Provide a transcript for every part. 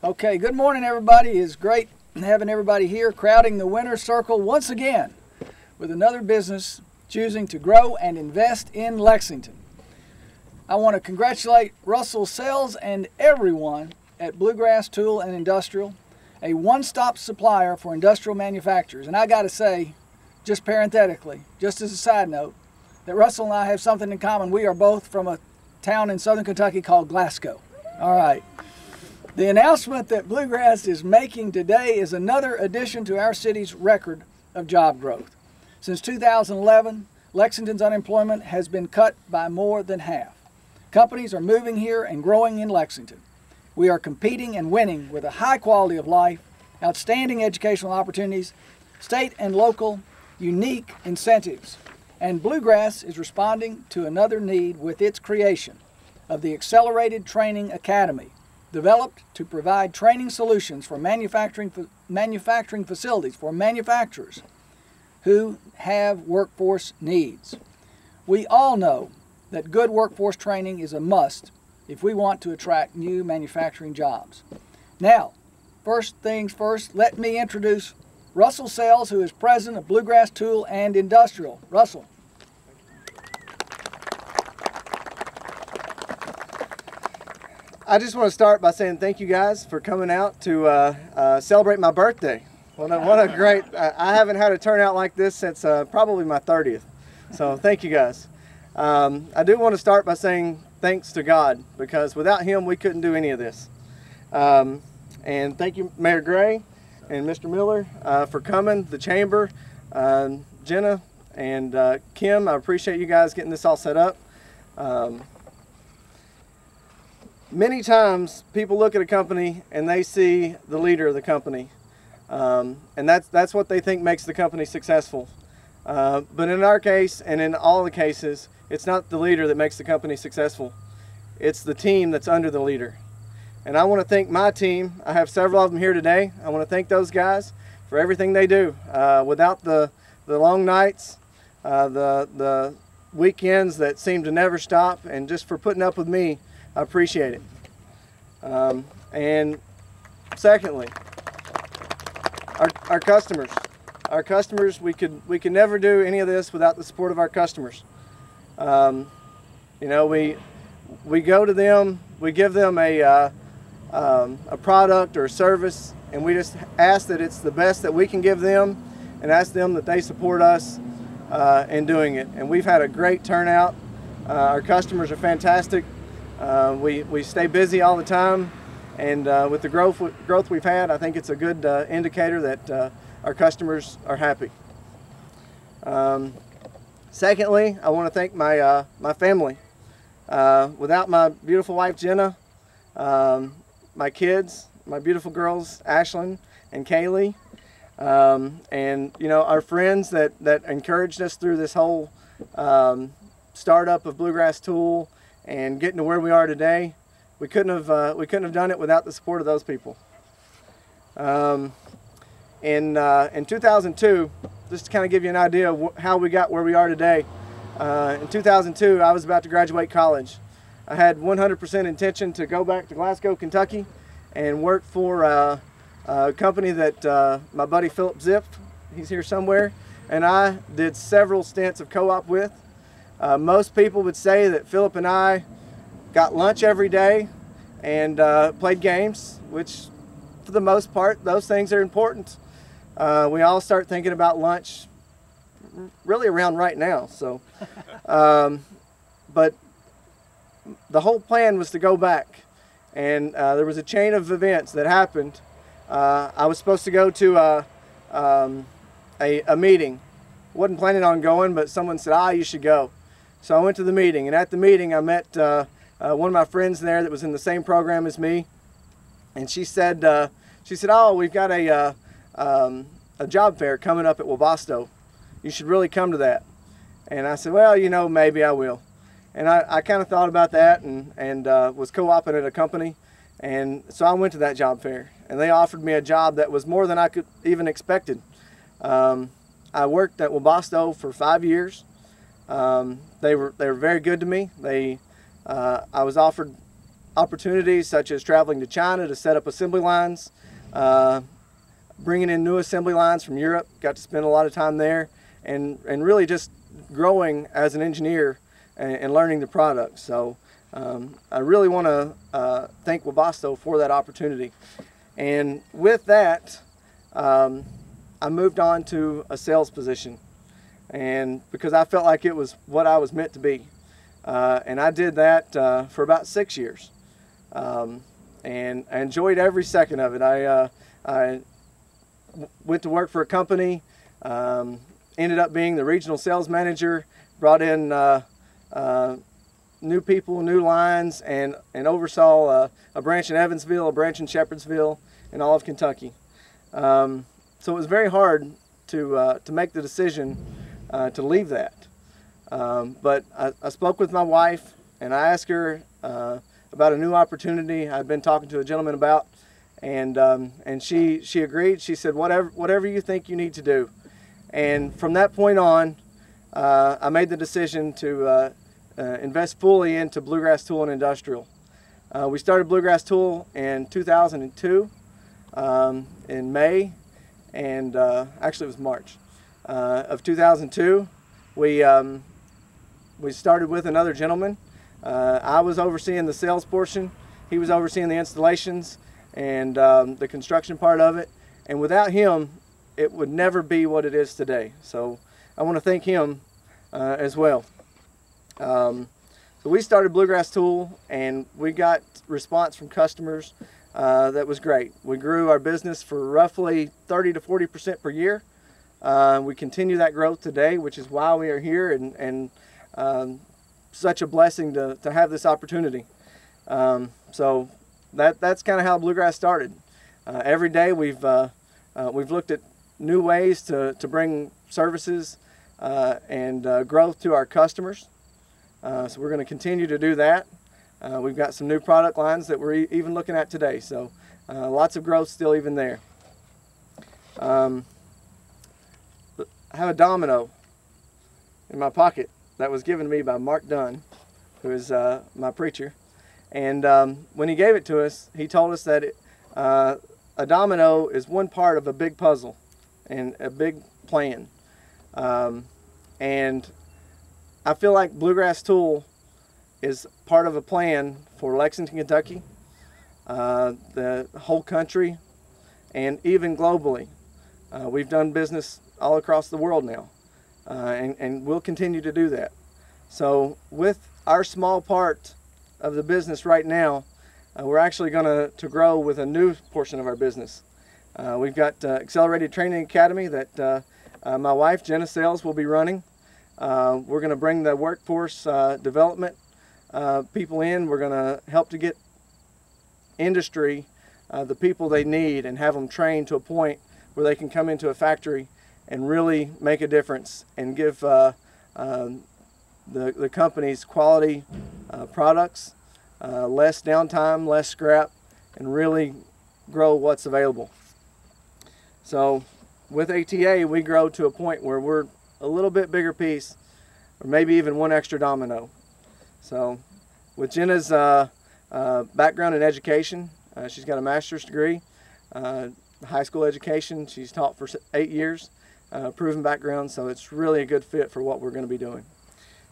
Okay, good morning everybody. It's great having everybody here crowding the winner's circle once again with another business choosing to grow and invest in Lexington. I want to congratulate Russell Sells and everyone at Bluegrass Tool and Industrial, a one-stop supplier for industrial manufacturers. And I got to say, just parenthetically, just as a side note, that Russell and I have something in common. We are both from a town in southern Kentucky called Glasgow. All right. The announcement that Bluegrass is making today is another addition to our city's record of job growth. Since 2011, Lexington's unemployment has been cut by more than half. Companies are moving here and growing in Lexington. We are competing and winning with a high quality of life, outstanding educational opportunities, state and local unique incentives. And Bluegrass is responding to another need with its creation of the Accelerated Training Academy, developed to provide training solutions for manufacturing facilities for manufacturers who have workforce needs. We all know that good workforce training is a must if we want to attract new manufacturing jobs. Now, first things first, let me introduce Russell Sells, who is president of Bluegrass Tool and Industrial. Russell. I just want to start by saying thank you guys for coming out to celebrate my birthday. What a great, I haven't had a turnout like this since probably my 30th. So thank you guys. I do want to start by saying thanks to God, because without Him we couldn't do any of this. And thank you, Mayor Gray and Mr. Miller, for coming, the Chamber, Jenna and Kim. I appreciate you guys getting this all set up. Many times people look at a company and they see the leader of the company, and that's what they think makes the company successful. But in our case, and in all the cases, it's not the leader that makes the company successful. It's the team that's under the leader. And I want to thank my team. I have several of them here today. I want to thank those guys for everything they do. Without the long nights, the weekends that seem to never stop, and just for putting up with me, I appreciate it. And secondly, our customers. Our customers, we could never do any of this without the support of our customers. You know, we go to them, we give them a product or a service, and we just ask that it's the best that we can give them, and ask them that they support us in doing it. And we've had a great turnout. Our customers are fantastic. We stay busy all the time, and with the growth we've had, I think it's a good indicator that our customers are happy. Secondly, I want to thank my family. Without my beautiful wife Jenna, my kids, my beautiful girls Ashlyn and Kaylee, and you know, our friends that encouraged us through this whole startup of Bluegrass Tool and getting to where we are today, we couldn't have done it without the support of those people. In 2002, just to kind of give you an idea of how we got where we are today, in 2002 I was about to graduate college. I had 100% intention to go back to Glasgow, Kentucky, and work for a company that my buddy Philip Zipp, he's here somewhere, and I did several stints of co-op with. Most people would say that Philip and I got lunch every day and played games, which for the most part, those things are important. We all start thinking about lunch really around right now. So, but the whole plan was to go back, and there was a chain of events that happened. I was supposed to go to a meeting. Wasn't planning on going, but someone said, you should go. So I went to the meeting, and at the meeting I met one of my friends there that was in the same program as me, and she said, oh, we've got a job fair coming up at Wabasto. You should really come to that. And I said, well, you know, maybe I will. And I kind of thought about that, and was co-oping at a company, and so I went to that job fair, and they offered me a job that was more than I could even expected. I worked at Wabasto for 5 years. They were very good to me. I was offered opportunities such as traveling to China to set up assembly lines, bringing in new assembly lines from Europe. Got to spend a lot of time there, and really just growing as an engineer and learning the product. So I really want to thank Webasto for that opportunity. And with that, I moved on to a sales position, and because I felt like it was what I was meant to be. And I did that for about 6 years, and I enjoyed every second of it. I went to work for a company, ended up being the regional sales manager, brought in new people, new lines, and oversaw a branch in Evansville, a branch in Shepherdsville, and all of Kentucky. So it was very hard to make the decision to leave that. But I spoke with my wife, and I asked her about a new opportunity I'd been talking to a gentleman about, and she agreed. She said, whatever you think you need to do. And from that point on, I made the decision to invest fully into Bluegrass Tool and Industrial. We started Bluegrass Tool in 2002, in May, and actually it was March of 2002. We started with another gentleman. I was overseeing the sales portion. He was overseeing the installations and the construction part of it. And without him, it would never be what it is today. So I want to thank him as well. So we started Bluegrass Tool, and we got response from customers that was great. We grew our business for roughly 30 to 40% per year. We continue that growth today, which is why we are here, and such a blessing to have this opportunity. So that's kind of how Bluegrass started. Every day we've looked at new ways to bring services and growth to our customers. So we're going to continue to do that. We've got some new product lines that we're even looking at today. So lots of growth still even there. I have a domino in my pocket that was given to me by Mark Dunn, who is my preacher. And when he gave it to us, he told us that a domino is one part of a big puzzle and a big plan. And I feel like Bluegrass Tool is part of a plan for Lexington, Kentucky, the whole country, and even globally. We've done business all across the world now, and we'll continue to do that. So with our small part of the business right now, we're actually going to grow with a new portion of our business. We've got Accelerated Training Academy that my wife, Jenna Sales, will be running. We're going to bring the workforce development people in. We're going to help to get industry the people they need and have them trained to a point where they can come into a factory and really make a difference and give the company's quality products, less downtime, less scrap, and really grow what's available. So with ATA, we grow to a point where we're a little bit bigger piece, or maybe even one extra domino. So with Jenna's background in education, she's got a master's degree, high school education. She's taught for 8 years, proven background, so it's really a good fit for what we're going to be doing.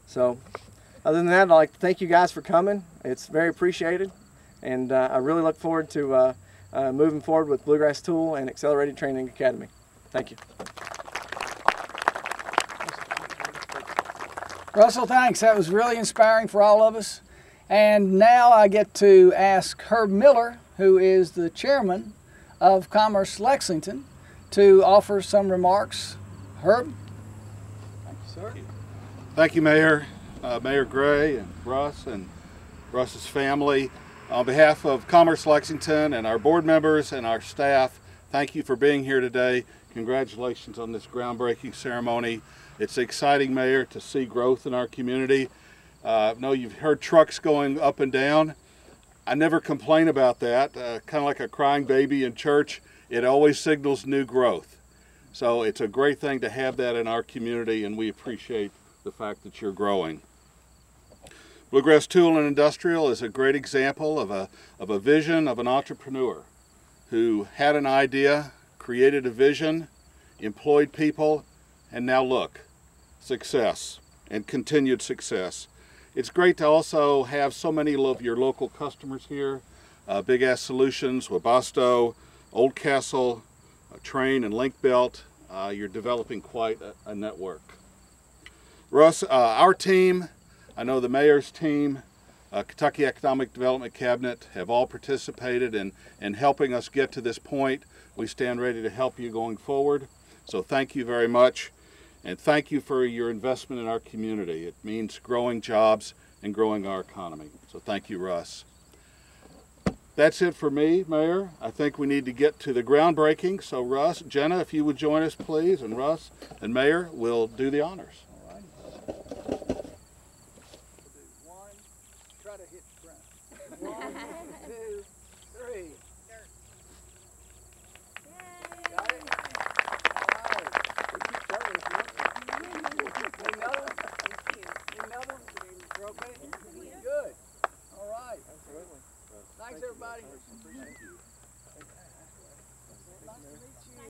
So other than that, I'd like to thank you guys for coming. It's very appreciated, and I really look forward to moving forward with Bluegrass Tool and Accelerated Training Academy. Thank you. Russell, thanks. That was really inspiring for all of us. And now I get to ask Herb Miller, who is the chairman of Commerce Lexington, to offer some remarks. Herb? Thank you, sir. Thank you, Mayor. Mayor Gray and Russ's family. On behalf of Commerce Lexington and our board members and our staff, thank you for being here today. Congratulations on this groundbreaking ceremony. It's exciting, Mayor, to see growth in our community. I know you've heard trucks going up and down. I never complain about that. Kind of like a crying baby in church, it always signals new growth. So it's a great thing to have that in our community, and we appreciate the fact that you're growing. Bluegrass Tool and Industrial is a great example of a vision of an entrepreneur who had an idea, created a vision, employed people, and now look, success and continued success. It's great to also have so many of your local customers here, Big Ass Solutions, Webasto, Oldcastle, Train and Link Belt. You're developing quite a network. Russ, our team, I know the mayor's team, Kentucky Economic Development Cabinet have all participated in helping us get to this point. We stand ready to help you going forward. So thank you very much. And thank you for your investment in our community. It means growing jobs and growing our economy. So thank you, Russ. That's it for me, Mayor. I think we need to get to the groundbreaking. So Russ, Jenna, if you would join us, please, and Russ and Mayor will do the honors. All righty. We'll do one, try to hit the ground. 1, 2, 3. Got it? All right. We keep going if you want to. Need another one? Need another one? We're okay? Good. All right. Absolutely. Thanks, everybody. Thank you.